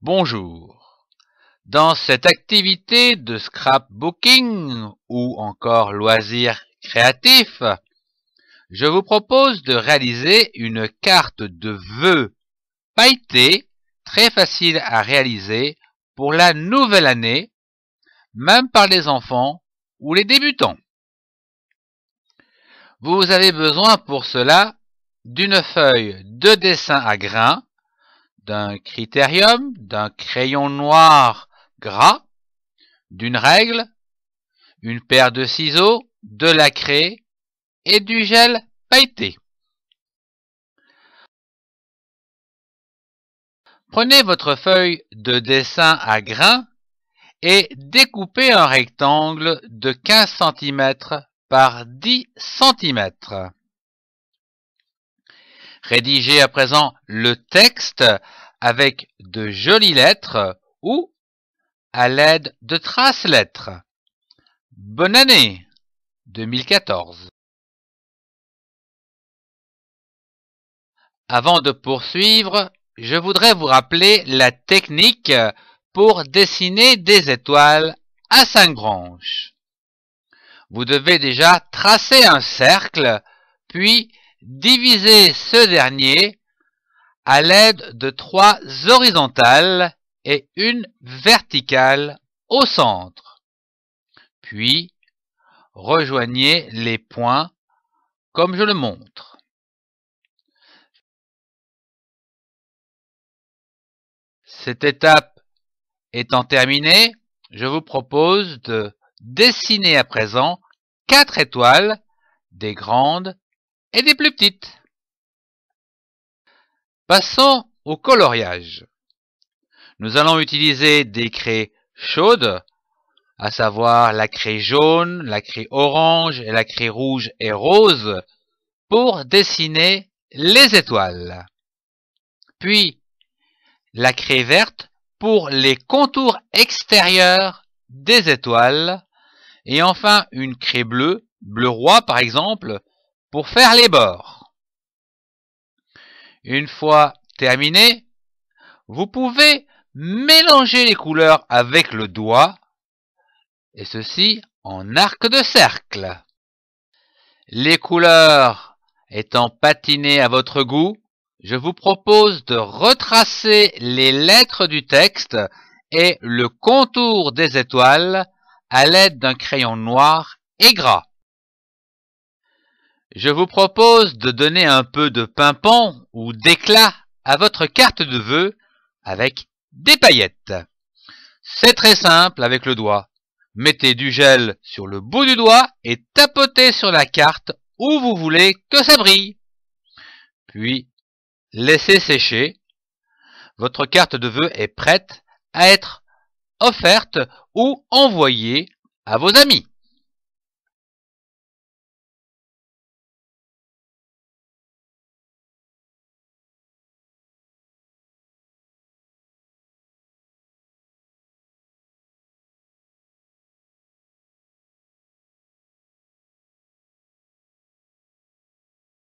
Bonjour. Dans cette activité de scrapbooking ou encore loisir créatif, je vous propose de réaliser une carte de vœux pailletée très facile à réaliser pour la nouvelle année, même par les enfants ou les débutants. Vous avez besoin pour cela d'une feuille de dessin à grains, d'un critérium, d'un crayon noir gras, d'une règle, une paire de ciseaux, de la craie et du gel pailleté. Prenez votre feuille de dessin à grains et découpez un rectangle de 15 cm par 10 cm. Rédigez à présent le texte avec de jolies lettres ou à l'aide de traces-lettres. Bonne année 2014. Avant de poursuivre, je voudrais vous rappeler la technique pour dessiner des étoiles à 5 branches. Vous devez déjà tracer un cercle, puis diviser ce dernier à l'aide de 3 horizontales et une verticale au centre. Puis, rejoignez les points comme je le montre. Cette étape étant terminée, je vous propose de dessiner à présent 4 étoiles, des grandes et des plus petites. Passons au coloriage. Nous allons utiliser des craies chaudes, à savoir la craie jaune, la craie orange et la craie rouge et rose, pour dessiner les étoiles. Puis, la craie verte pour les contours extérieurs des étoiles, et enfin une craie bleue, bleu roi par exemple, pour faire les bords. Une fois terminé, vous pouvez mélanger les couleurs avec le doigt, et ceci en arc de cercle. Les couleurs étant patinées à votre goût, je vous propose de retracer les lettres du texte et le contour des étoiles à l'aide d'un crayon noir et gras. Je vous propose de donner un peu de pimpant ou d'éclat à votre carte de vœux avec des paillettes. C'est très simple avec le doigt. Mettez du gel sur le bout du doigt et tapotez sur la carte où vous voulez que ça brille. Puis, laissez sécher. Votre carte de vœux est prête à être offerte ou envoyée à vos amis.